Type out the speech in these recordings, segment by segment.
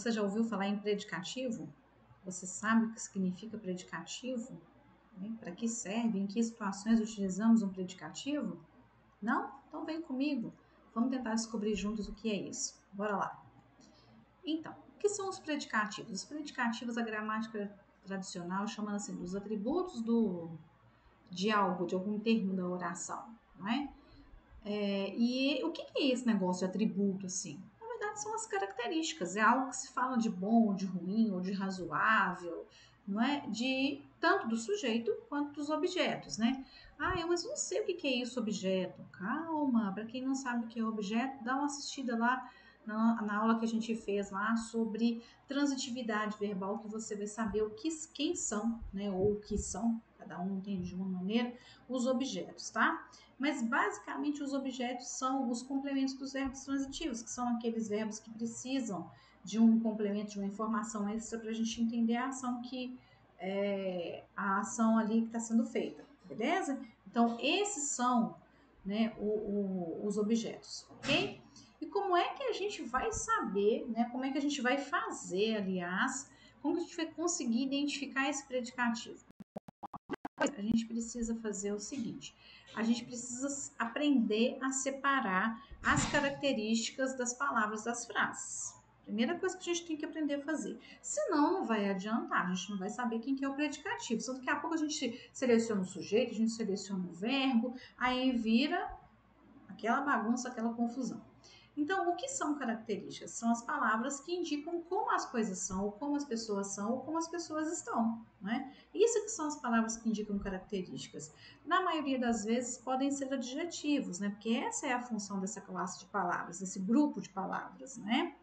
você já ouviu falar em predicativo? Você sabe o que significa predicativo? Né? Para que serve? Em que situações utilizamos um predicativo? Não? Então vem comigo. Vamos tentar descobrir juntos o que é isso. Bora lá. Então, o que são os predicativos? Os predicativos, a gramática tradicional chama assim dos atributos de algo, de algum termo da oração, não é? E o que é esse negócio de atributo, assim? Na verdade, são as características, é algo que se fala de bom, ou de ruim, ou de razoável, não é? De tanto do sujeito quanto dos objetos, né? Ah, mas eu não sei o que é isso, objeto. Calma, para quem não sabe o que é objeto, dá uma assistida lá na aula que a gente fez lá sobre transitividade verbal, que você vai saber quem são, né? Ou o que são, cada um entende de uma maneira, os objetos, tá? Mas basicamente os objetos são os complementos dos verbos transitivos, que são aqueles verbos que precisam de um complemento, de uma informação extra para a gente entender a ação a ação ali que está sendo feita, beleza? Então esses são, né, os objetos, ok? E como é que a gente vai saber, né? Como é que a gente vai fazer, aliás, como que a gente vai conseguir identificar esse predicativo? A gente precisa fazer o seguinte: a gente precisa aprender a separar as características das palavras das frases. Primeira coisa que a gente tem que aprender a fazer. Senão, não vai adiantar, a gente não vai saber quem que é o predicativo. Então, daqui a pouco a gente seleciona o sujeito, a gente seleciona o verbo, aí vira aquela bagunça, aquela confusão. Então, o que são características? São as palavras que indicam como as coisas são, ou como as pessoas são, ou como as pessoas estão, né? Isso que são as palavras que indicam características. Na maioria das vezes podem ser adjetivos, né? Porque essa é a função dessa classe de palavras, desse grupo de palavras, né?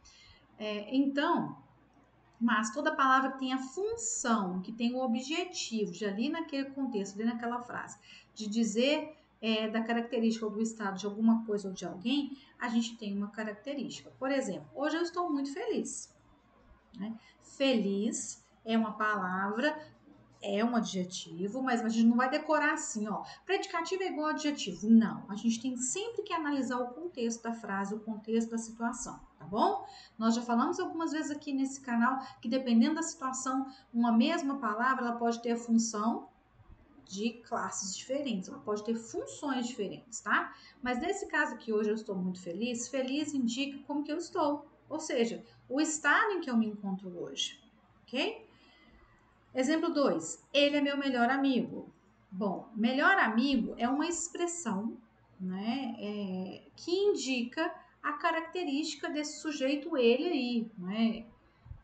Mas toda palavra que tem a função, que tem o objetivo de ali naquele contexto, ali naquela frase, de dizer da característica ou do estado de alguma coisa ou de alguém, a gente tem uma característica. Por exemplo, hoje eu estou muito feliz. Né? Feliz é uma palavra, é um adjetivo, mas a gente não vai decorar assim, ó. Predicativo é igual adjetivo. Não, a gente tem sempre que analisar o contexto da frase, o contexto da situação, tá bom? Nós já falamos algumas vezes aqui nesse canal que dependendo da situação, uma mesma palavra, ela pode ter a função de classes diferentes, ela pode ter funções diferentes, tá? Mas nesse caso aqui, hoje eu estou muito feliz, feliz indica como que eu estou, ou seja, o estado em que eu me encontro hoje, ok? Exemplo 2, ele é meu melhor amigo. Bom, melhor amigo é uma expressão, né, que indica a característica desse sujeito ele aí, né?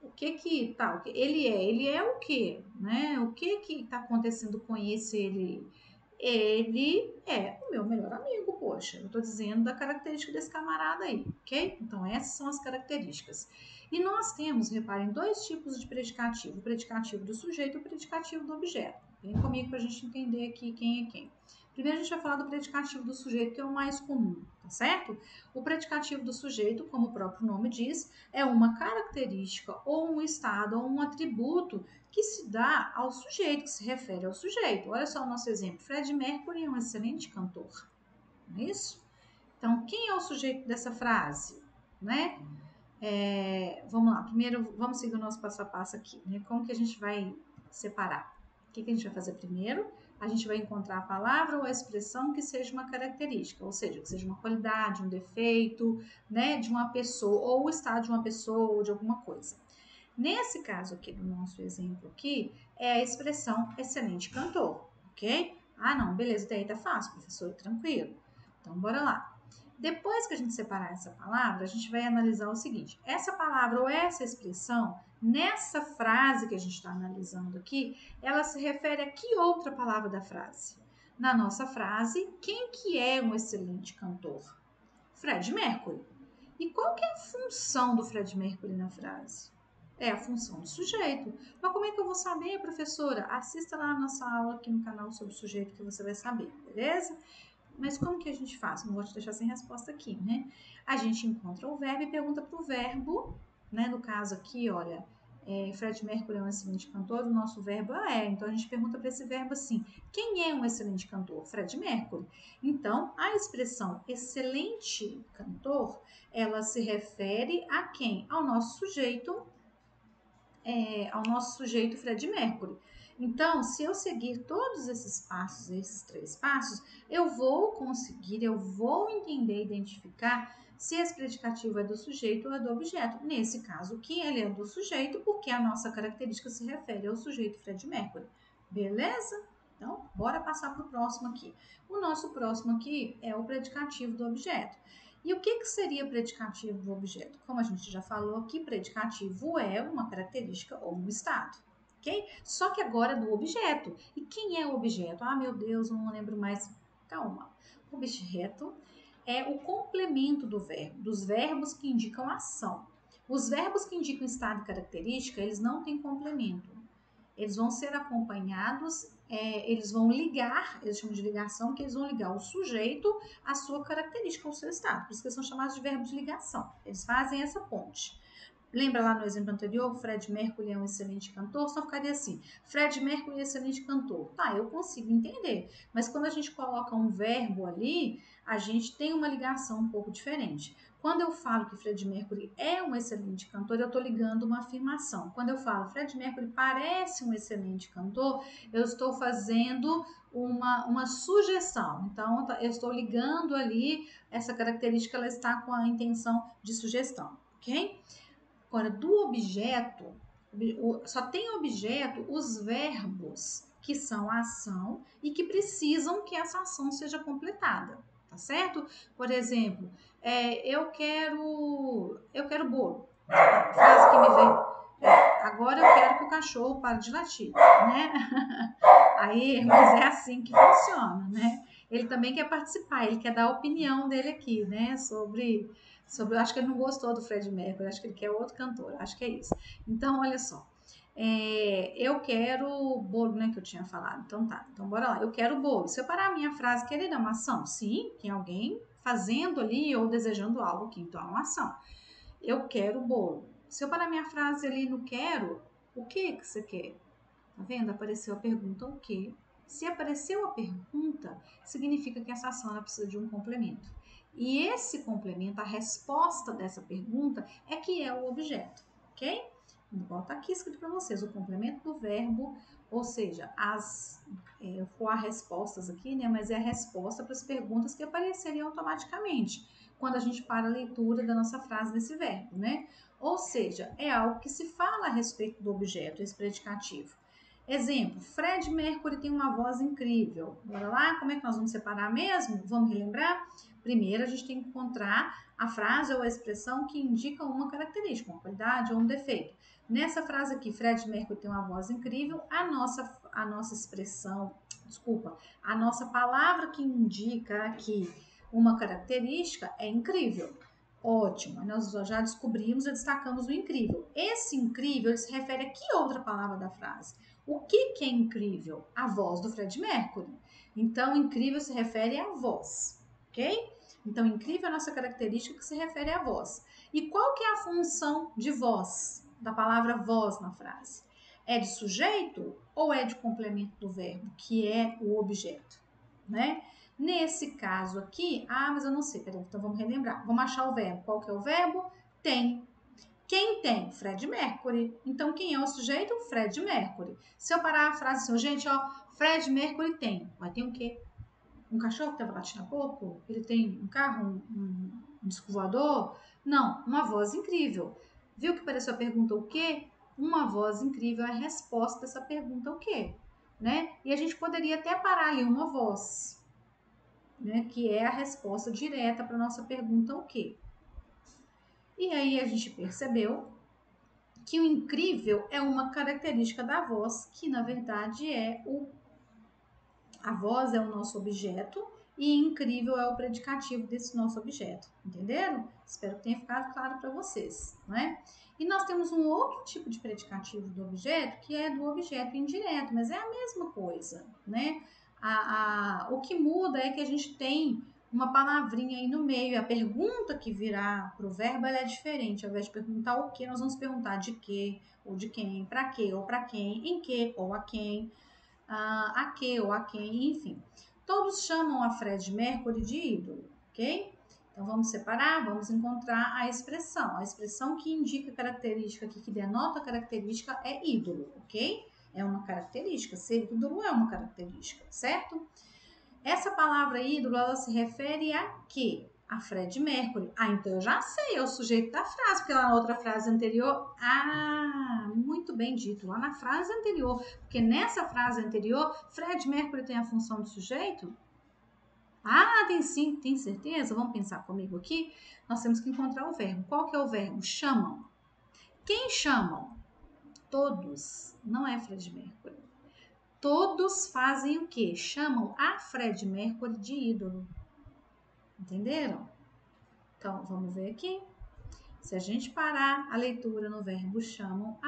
O que que tá, ele é o que, né? O que que tá acontecendo com esse ele? Ele é o meu melhor amigo, poxa. Eu tô dizendo da característica desse camarada aí, ok? Então essas são as características. E nós temos, reparem, dois tipos de predicativo: o predicativo do sujeito e o predicativo do objeto. Vem comigo para a gente entender aqui quem é quem. Primeiro a gente vai falar do predicativo do sujeito, que é o mais comum, tá certo? O predicativo do sujeito, como o próprio nome diz, é uma característica ou um estado ou um atributo que se dá ao sujeito, que se refere ao sujeito. Olha só o nosso exemplo. Fred Mercury é um excelente cantor, não é isso? Então, quem é o sujeito dessa frase, né? Vamos lá, primeiro vamos seguir o nosso passo a passo aqui, né? Como que a gente vai separar? O que a gente vai fazer primeiro? A gente vai encontrar a palavra ou a expressão que seja uma característica, ou seja, que seja uma qualidade, um defeito, né, de uma pessoa, ou o estado de uma pessoa ou de alguma coisa. Nesse caso aqui, do nosso exemplo aqui, é a expressão excelente cantor, ok? Ah, não, beleza, daí tá fácil, professor, tranquilo. Então, bora lá. Depois que a gente separar essa palavra, a gente vai analisar o seguinte: essa palavra ou essa expressão, nessa frase que a gente está analisando aqui, ela se refere a que outra palavra da frase? Na nossa frase, quem que é um excelente cantor? Fred Mercury. E qual que é a função do Fred Mercury na frase? É a função do sujeito. Mas como é que eu vou saber, professora? Assista lá a nossa aula aqui no canal sobre o sujeito que você vai saber, beleza? Mas como que a gente faz? Não vou te deixar sem resposta aqui, né? A gente encontra o verbo e pergunta para o verbo, né? No caso aqui, olha, Fred Mercury é um excelente cantor, o nosso verbo é. Então a gente pergunta para esse verbo assim: quem é um excelente cantor? Fred Mercury. Então a expressão excelente cantor, ela se refere a quem? Ao nosso sujeito, ao nosso sujeito Fred Mercury. Então, se eu seguir todos esses passos, esses 3 passos, eu vou conseguir, eu vou entender, identificar se esse predicativo é do sujeito ou é do objeto. Nesse caso aqui, ele é do sujeito, porque a nossa característica se refere ao sujeito Fred Mercury. Beleza? Então, bora passar para o próximo aqui. O nosso próximo aqui é o predicativo do objeto. E o que seria predicativo do objeto? Como a gente já falou aqui, predicativo é uma característica ou um estado, ok? Só que agora é do objeto. E quem é o objeto? Ah, meu Deus, eu não lembro mais. Calma. O objeto é o complemento do verbo, dos verbos que indicam ação. Os verbos que indicam estado e característica, eles não têm complemento. Eles vão ser acompanhados, eles vão ligar, eles chamam de ligação, que eles vão ligar o sujeito à sua característica, ao seu estado. Por isso que eles são chamados de verbos de ligação. Eles fazem essa ponte. Lembra lá no exemplo anterior, Fred Mercury é um excelente cantor? Só ficaria assim, Fred Mercury é excelente cantor. Tá, eu consigo entender. Mas quando a gente coloca um verbo ali, a gente tem uma ligação um pouco diferente. Quando eu falo que Fred Mercury é um excelente cantor, eu estou ligando uma afirmação. Quando eu falo Fred Mercury parece um excelente cantor, eu estou fazendo uma sugestão. Então, eu estou ligando ali, essa característica ela está com a intenção de sugestão, ok? Agora, do objeto, só tem objeto os verbos que são a ação e que precisam que essa ação seja completada, tá certo? Por exemplo, eu quero bolo. A frase que me veio, agora eu quero que o cachorro pare de latir, né? Aí, mas é assim que funciona, né? Ele também quer participar, ele quer dar a opinião dele aqui, né? Sobre, acho que ele não gostou do Fred Mercury, acho que ele quer outro cantor, acho que é isso. Então, olha só, eu quero bolo, né, que eu tinha falado. Então tá, então bora lá, eu quero bolo. Se eu parar a minha frase, querer é uma ação? Sim, tem alguém fazendo ali ou desejando algo aqui, então é uma ação. Eu quero bolo. Se eu parar a minha frase ali no quero, o que você quer? Tá vendo? Apareceu a pergunta o quê? Se apareceu a pergunta, significa que essa ação ela precisa de um complemento. E esse complemento, a resposta dessa pergunta, é que é o objeto, ok? Igual tá aqui escrito para vocês, o complemento do verbo, ou seja, há respostas aqui, né? Mas é a resposta para as perguntas que apareceriam automaticamente quando a gente para a leitura da nossa frase desse verbo, né? Ou seja, é algo que se fala a respeito do objeto, esse predicativo. Exemplo, Fred Mercury tem uma voz incrível. Bora lá, como é que nós vamos separar mesmo? Vamos relembrar? Primeiro, a gente tem que encontrar a frase ou a expressão que indica uma característica, uma qualidade ou um defeito. Nessa frase aqui, Fred Mercury tem uma voz incrível, a nossa expressão, a nossa palavra que indica aqui uma característica é incrível. Ótimo, nós já descobrimos e destacamos o incrível. Esse incrível se refere a que outra palavra da frase? O que é incrível? A voz do Fred Mercury. Então, incrível se refere à voz, ok? Então, incrível é a nossa característica que se refere à voz. E qual que é a função de voz, da palavra voz na frase? É de sujeito ou é de complemento do verbo, que é o objeto, né? Nesse caso aqui, mas eu não sei, peraí, então vamos relembrar. Vamos achar o verbo. Qual que é o verbo? Tem. Quem tem? Fred Mercury. Então, quem é o sujeito? Fred Mercury. Se eu parar a frase assim, gente, ó, Fred Mercury tem. Vai ter um quê? Um cachorro que estava latindo há pouco? Ele tem um carro, um disco voador? Não, uma voz incrível. Viu que pareceu a pergunta o quê? Uma voz incrível é a resposta dessa pergunta o quê? Né? E a gente poderia até parar ali uma voz, né? Que é a resposta direta para a nossa pergunta o quê? E aí a gente percebeu que o incrível é uma característica da voz, que na verdade a voz é o nosso objeto e incrível é o predicativo desse nosso objeto, entenderam? Espero que tenha ficado claro para vocês, não é? E nós temos um outro tipo de predicativo do objeto, que é do objeto indireto, mas é a mesma coisa, né? O que muda é que a gente tem uma palavrinha aí no meio, a pergunta que virá para o verbo ela é diferente. Ao invés de perguntar o que, nós vamos perguntar de que, ou de quem, para que, ou para quem, em que, ou a quem, a que, ou a quem, enfim. Todos chamam a Fred Mercury de ídolo, ok? Então, vamos separar, vamos encontrar a expressão. A expressão que indica a característica aqui, que denota a característica, é ídolo, ok? É uma característica, ser ídolo é uma característica, certo? Essa palavra ídolo, ela se refere a quê? A Fred Mercury. Ah, então eu já sei, é o sujeito da frase, porque lá na outra frase anterior, muito bem dito, lá na frase anterior, porque nessa frase anterior, Fred Mercury tem a função do sujeito? Ah, tem sim, tem certeza? Vamos pensar comigo aqui? Nós temos que encontrar o verbo. Qual que é o verbo? Chamam. Quem chamam? Todos. Não é Fred Mercury. Todos fazem o quê? Chamam a Fred Mercury de ídolo. Entenderam? Então, vamos ver aqui. Se a gente parar a leitura no verbo chamam,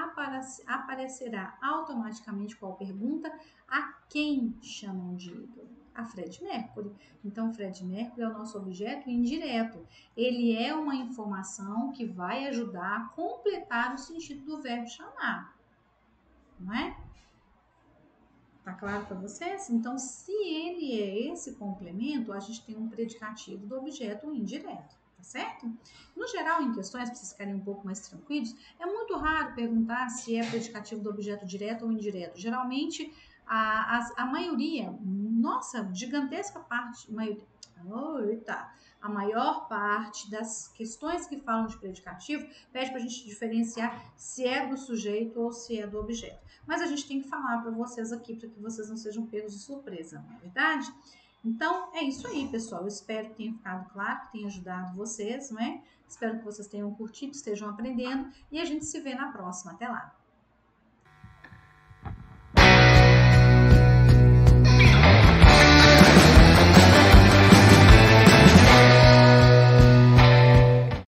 aparecerá automaticamente qual pergunta? A quem chamam de ídolo? A Fred Mercury. Então, Fred Mercury é o nosso objeto indireto. Ele é uma informação que vai ajudar a completar o sentido do verbo chamar. Não é? Tá claro para vocês? Então, se ele é esse complemento, a gente tem um predicativo do objeto indireto, tá certo? No geral, em questões, para vocês ficarem um pouco mais tranquilos, é muito raro perguntar se é predicativo do objeto direto ou indireto. Geralmente, a maioria, nossa, gigantesca parte, a maior parte das questões que falam de predicativo pede para a gente diferenciar se é do sujeito ou se é do objeto. Mas a gente tem que falar para vocês aqui para que vocês não sejam pegos de surpresa, não é verdade? Então, é isso aí, pessoal. Eu espero que tenha ficado claro, que tenha ajudado vocês, não é? Espero que vocês tenham curtido, estejam aprendendo e a gente se vê na próxima. Até lá!